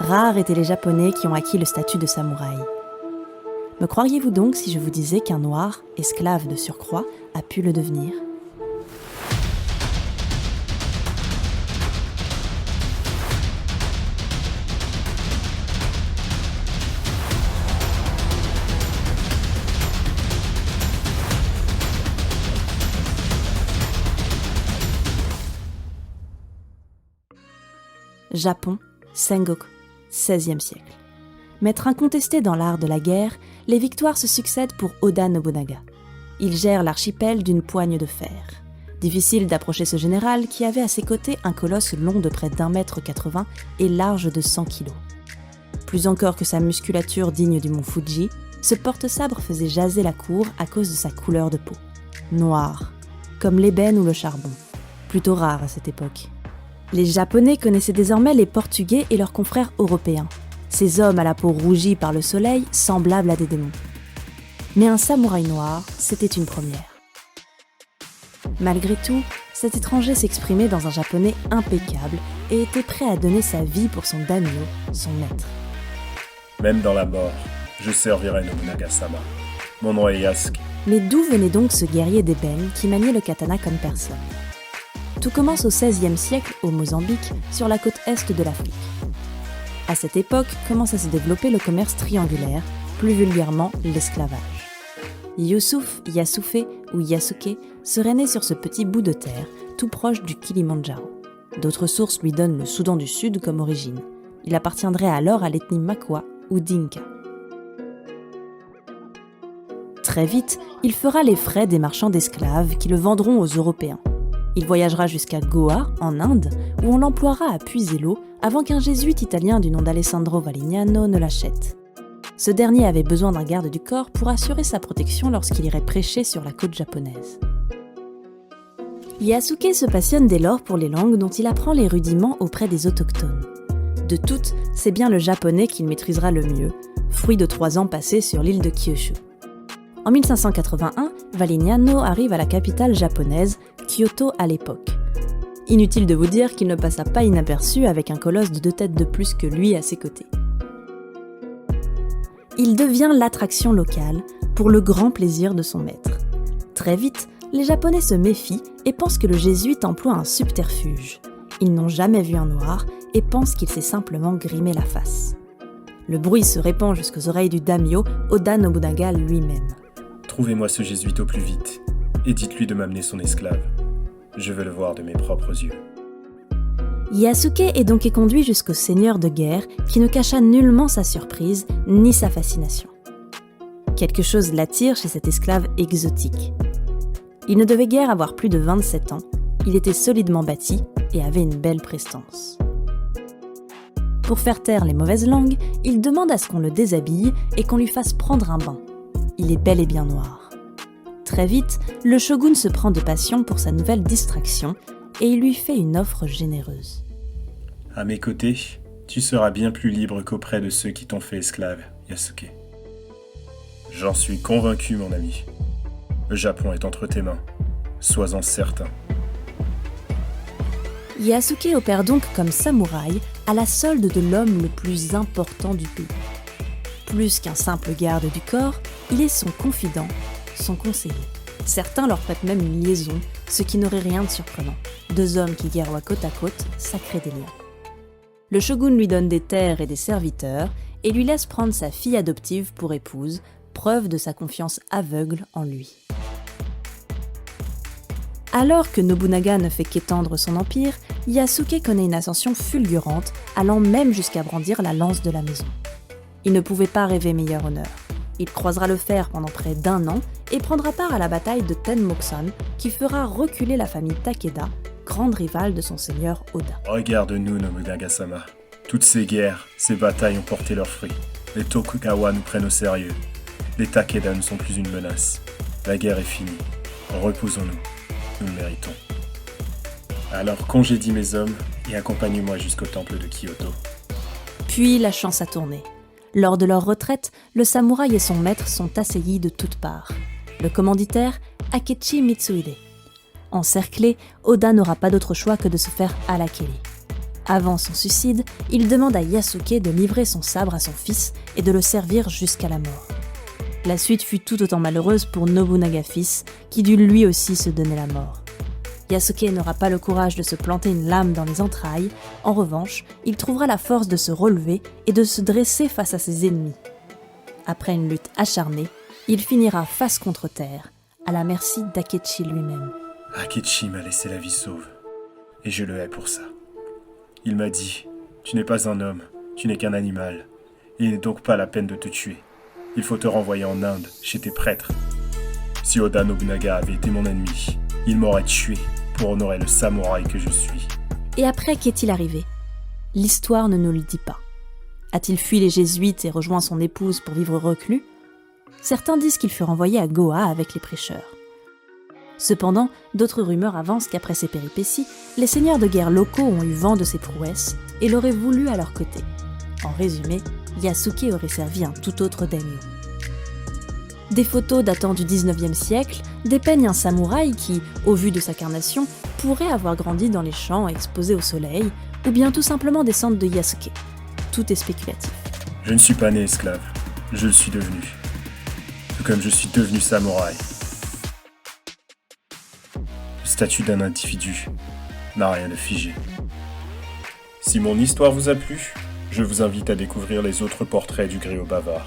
Rares étaient les Japonais qui ont acquis le statut de samouraï. Me croiriez-vous donc si je vous disais qu'un noir, esclave de surcroît, a pu le devenir ? Japon, Sengoku, XVIe siècle. Maître incontesté dans l'art de la guerre, les victoires se succèdent pour Oda Nobunaga. Il gère l'archipel d'une poigne de fer. Difficile d'approcher ce général qui avait à ses côtés un colosse long de près d'1,80 m et large de 100 kg. Plus encore que sa musculature digne du mont Fuji, ce porte-sabre faisait jaser la cour à cause de sa couleur de peau. Noire, comme l'ébène ou le charbon. Plutôt rare à cette époque. Les Japonais connaissaient désormais les Portugais et leurs confrères européens. Ces hommes à la peau rougie par le soleil, semblables à des démons. Mais un samouraï noir, c'était une première. Malgré tout, cet étranger s'exprimait dans un japonais impeccable et était prêt à donner sa vie pour son daimyo, son maître. Même dans la mort, je servirai Nobunaga-sama. Mon nom est Yasuke. Mais d'où venait donc ce guerrier d'ébène qui maniait le katana comme personne ? Tout commence au XVIe siècle au Mozambique, sur la côte est de l'Afrique. À cette époque commence à se développer le commerce triangulaire, plus vulgairement l'esclavage. Youssouf, Yassoufé ou Yasuke serait né sur ce petit bout de terre, tout proche du Kilimandjaro. D'autres sources lui donnent le Soudan du Sud comme origine. Il appartiendrait alors à l'ethnie Makwa ou Dinka. Très vite, il fera les frais des marchands d'esclaves qui le vendront aux Européens. Il voyagera jusqu'à Goa, en Inde, où on l'emploiera à puiser l'eau avant qu'un jésuite italien du nom d'Alessandro Valignano ne l'achète. Ce dernier avait besoin d'un garde du corps pour assurer sa protection lorsqu'il irait prêcher sur la côte japonaise. Yasuke se passionne dès lors pour les langues dont il apprend les rudiments auprès des autochtones. De toutes, c'est bien le japonais qu'il maîtrisera le mieux, fruit de 3 ans passés sur l'île de Kyushu. En 1581, Valignano arrive à la capitale japonaise, Kyoto à l'époque. Inutile de vous dire qu'il ne passa pas inaperçu avec un colosse de 2 têtes de plus que lui à ses côtés. Il devient l'attraction locale, pour le grand plaisir de son maître. Très vite, les Japonais se méfient et pensent que le jésuite emploie un subterfuge. Ils n'ont jamais vu un noir et pensent qu'il s'est simplement grimé la face. Le bruit se répand jusqu'aux oreilles du daimyo, Oda Nobunaga lui-même. Trouvez-moi ce jésuite au plus vite, et dites-lui de m'amener son esclave. Je veux le voir de mes propres yeux. Yasuke est donc conduit jusqu'au seigneur de guerre, qui ne cacha nullement sa surprise, ni sa fascination. Quelque chose l'attire chez cet esclave exotique. Il ne devait guère avoir plus de 27 ans, il était solidement bâti et avait une belle prestance. Pour faire taire les mauvaises langues, il demande à ce qu'on le déshabille et qu'on lui fasse prendre un bain. Il est bel et bien noir. Très vite, le shogun se prend de passion pour sa nouvelle distraction et il lui fait une offre généreuse. À mes côtés, tu seras bien plus libre qu'auprès de ceux qui t'ont fait esclave, Yasuke. J'en suis convaincu, mon ami. Le Japon est entre tes mains. Sois-en certain. Yasuke opère donc comme samouraï à la solde de l'homme le plus important du pays. Plus qu'un simple garde du corps, il est son confident, son conseiller. Certains leur prêtent même une liaison, ce qui n'aurait rien de surprenant. 2 hommes qui guerroient côte à côte, ça crée des liens. Le shogun lui donne des terres et des serviteurs et lui laisse prendre sa fille adoptive pour épouse, preuve de sa confiance aveugle en lui. Alors que Nobunaga ne fait qu'étendre son empire, Yasuke connaît une ascension fulgurante, allant même jusqu'à brandir la lance de la maison. Il ne pouvait pas rêver meilleur honneur. Il croisera le fer pendant près d'1 an et prendra part à la bataille de Tenmoksan, qui fera reculer la famille Takeda, grande rivale de son seigneur Oda. Regarde-nous, Nobunaga-sama. Toutes ces guerres, ces batailles ont porté leurs fruits. Les Tokugawa nous prennent au sérieux. Les Takeda ne sont plus une menace. La guerre est finie. Reposons-nous. Nous le méritons. Alors congédie mes hommes et accompagne-moi jusqu'au temple de Kyoto. Puis la chance a tourné. Lors de leur retraite, le samouraï et son maître sont assaillis de toutes parts. Le commanditaire, Akechi Mitsuhide. Encerclé, Oda n'aura pas d'autre choix que de se faire harakiri. Avant son suicide, il demande à Yasuke de livrer son sabre à son fils et de le servir jusqu'à la mort. La suite fut tout autant malheureuse pour Nobunaga fils, qui dut lui aussi se donner la mort. Yasuke n'aura pas le courage de se planter une lame dans les entrailles, en revanche, il trouvera la force de se relever et de se dresser face à ses ennemis. Après une lutte acharnée, il finira face contre terre, à la merci d'Akechi lui-même. Akechi m'a laissé la vie sauve, et je le hais pour ça. Il m'a dit, tu n'es pas un homme, tu n'es qu'un animal, et il n'est donc pas la peine de te tuer. Il faut te renvoyer en Inde, chez tes prêtres. Si Oda Nobunaga avait été mon ennemi, il m'aurait tué pour honorer le samouraï que je suis. Et après, qu'est-il arrivé ? L'histoire ne nous le dit pas. A-t-il fui les jésuites et rejoint son épouse pour vivre reclus ? Certains disent qu'il fut renvoyé à Goa avec les prêcheurs. Cependant, d'autres rumeurs avancent qu'après ces péripéties, les seigneurs de guerre locaux ont eu vent de ses prouesses et l'auraient voulu à leur côté. En résumé, Yasuke aurait servi un tout autre daimyo. Des photos datant du 19e siècle dépeignent un samouraï qui, au vu de sa carnation, pourrait avoir grandi dans les champs exposés au soleil, ou bien tout simplement descendre de Yasuke. Tout est spéculatif. Je ne suis pas né esclave, je le suis devenu. Tout comme je suis devenu samouraï. Le statut d'un individu n'a rien de figé. Si mon histoire vous a plu, je vous invite à découvrir les autres portraits du griot bavard.